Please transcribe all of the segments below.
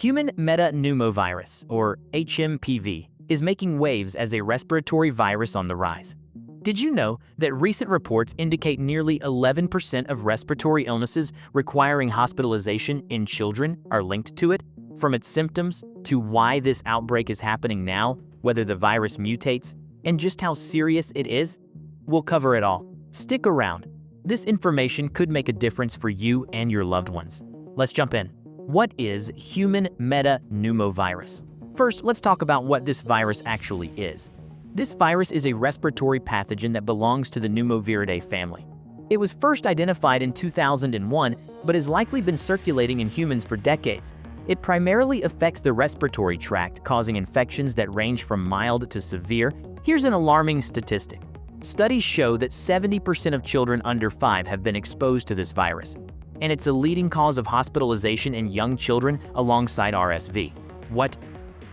Human metapneumovirus, or HMPV, is making waves as a respiratory virus on the rise. Did you know that recent reports indicate nearly 11% of respiratory illnesses requiring hospitalization in children are linked to it? From its symptoms to why this outbreak is happening now, whether the virus mutates, and just how serious it is? We'll cover it all. Stick around. This information could make a difference for you and your loved ones. Let's jump in. What is human metapneumovirus? First, let's talk about what this virus actually is. This virus is a respiratory pathogen that belongs to the Pneumoviridae family. It was first identified in 2001, but has likely been circulating in humans for decades. It primarily affects the respiratory tract, causing infections that range from mild to severe. Here's an alarming statistic. Studies show that 70% of children under 5 have been exposed to this virus, and it's a leading cause of hospitalization in young children alongside RSV. What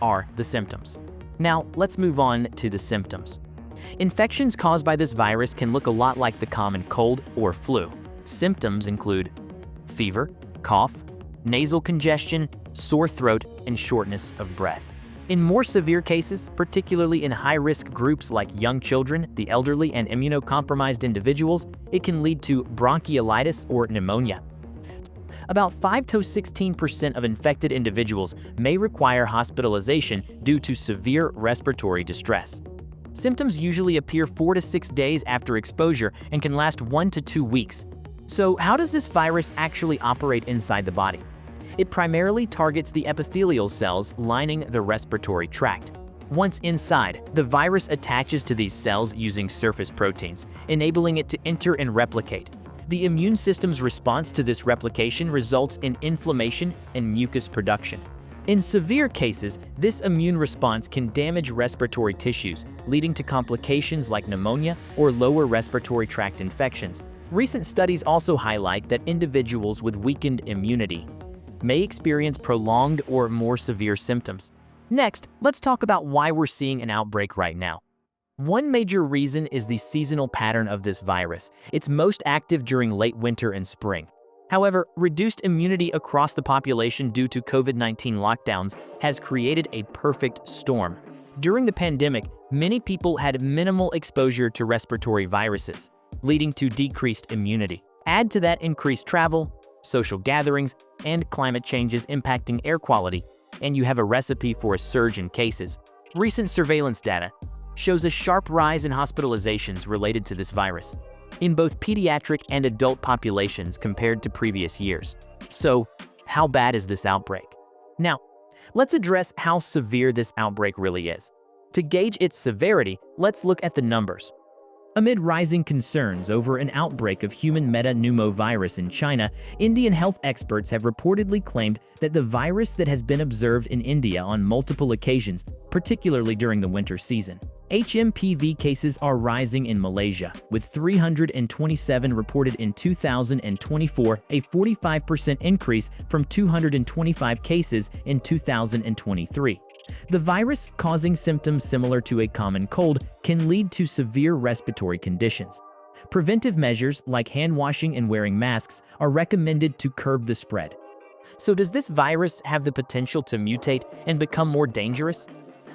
are the symptoms? Now, let's move on to the symptoms. Infections caused by this virus can look a lot like the common cold or flu. Symptoms include fever, cough, nasal congestion, sore throat, and shortness of breath. In more severe cases, particularly in high-risk groups like young children, the elderly, and immunocompromised individuals, it can lead to bronchiolitis or pneumonia. About 5 to 16% of infected individuals may require hospitalization due to severe respiratory distress. Symptoms usually appear 4 to 6 days after exposure and can last 1 to 2 weeks. So how does this virus actually operate inside the body? It primarily targets the epithelial cells lining the respiratory tract. Once inside, the virus attaches to these cells using surface proteins, enabling it to enter and replicate. The immune system's response to this replication results in inflammation and mucus production. In severe cases, this immune response can damage respiratory tissues, leading to complications like pneumonia or lower respiratory tract infections. Recent studies also highlight that individuals with weakened immunity may experience prolonged or more severe symptoms. Next, let's talk about why we're seeing an outbreak right now. One major reason is the seasonal pattern of this virus. It's most active during late winter and spring. However, reduced immunity across the population due to COVID-19 lockdowns has created a perfect storm. During the pandemic, many people had minimal exposure to respiratory viruses, leading to decreased immunity. Add to that increased travel, social gatherings, and climate changes impacting air quality, and you have a recipe for a surge in cases. Recent surveillance data shows a sharp rise in hospitalizations related to this virus in both pediatric and adult populations compared to previous years. So, how bad is this outbreak? Now, let's address how severe this outbreak really is. To gauge its severity, let's look at the numbers. Amid rising concerns over an outbreak of human metapneumovirus in China, Indian health experts have reportedly claimed that the virus that has been observed in India on multiple occasions, particularly during the winter season. HMPV cases are rising in Malaysia, with 327 reported in 2024, a 45% increase from 225 cases in 2023. The virus, causing symptoms similar to a common cold, can lead to severe respiratory conditions. Preventive measures like hand washing and wearing masks are recommended to curb the spread. So does this virus have the potential to mutate and become more dangerous?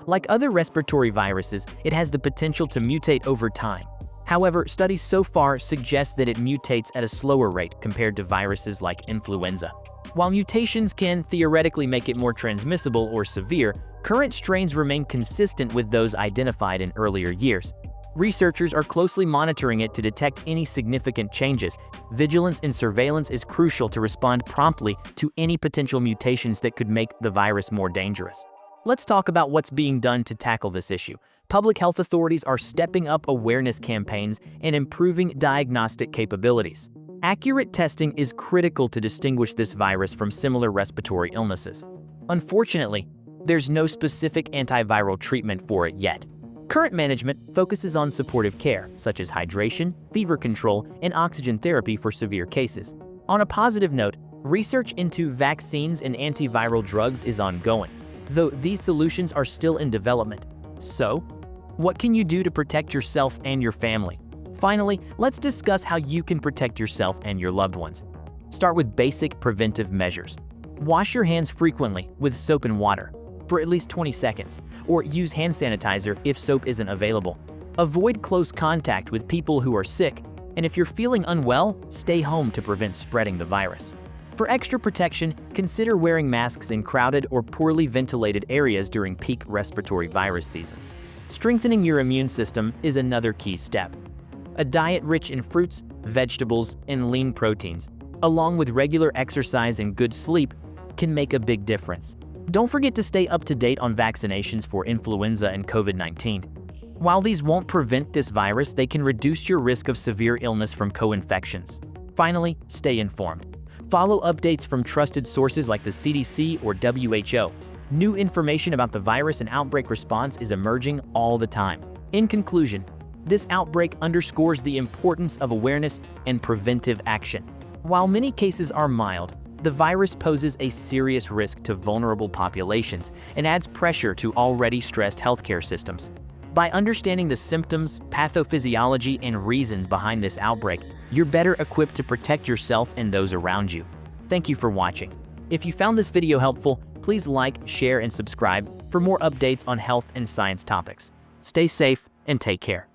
Like other respiratory viruses, it has the potential to mutate over time. However, studies so far suggest that it mutates at a slower rate compared to viruses like influenza. While mutations can theoretically make it more transmissible or severe, current strains remain consistent with those identified in earlier years. Researchers are closely monitoring it to detect any significant changes. Vigilance and surveillance is crucial to respond promptly to any potential mutations that could make the virus more dangerous. Let's talk about what's being done to tackle this issue. Public health authorities are stepping up awareness campaigns and improving diagnostic capabilities. Accurate testing is critical to distinguish this virus from similar respiratory illnesses. Unfortunately, there's no specific antiviral treatment for it yet. Current management focuses on supportive care, such as hydration, fever control, and oxygen therapy for severe cases. On a positive note, research into vaccines and antiviral drugs is ongoing, though these solutions are still in development. So, what can you do to protect yourself and your family? Finally, let's discuss how you can protect yourself and your loved ones. Start with basic preventive measures. Wash your hands frequently with soap and water for at least 20 seconds, or use hand sanitizer if soap isn't available. Avoid close contact with people who are sick, and if you're feeling unwell, stay home to prevent spreading the virus. For extra protection, consider wearing masks in crowded or poorly ventilated areas during peak respiratory virus seasons. Strengthening your immune system is another key step. A diet rich in fruits, vegetables, and lean proteins, along with regular exercise and good sleep, can make a big difference. Don't forget to stay up to date on vaccinations for influenza and COVID-19. While these won't prevent this virus, they can reduce your risk of severe illness from co-infections. Finally, stay informed. Follow updates from trusted sources like the CDC or WHO. New information about the virus and outbreak response is emerging all the time. In conclusion, this outbreak underscores the importance of awareness and preventive action. While many cases are mild, the virus poses a serious risk to vulnerable populations and adds pressure to already stressed healthcare systems. By understanding the symptoms, pathophysiology, and reasons behind this outbreak, you're better equipped to protect yourself and those around you. Thank you for watching. If you found this video helpful, please like, share, and subscribe for more updates on health and science topics. Stay safe and take care.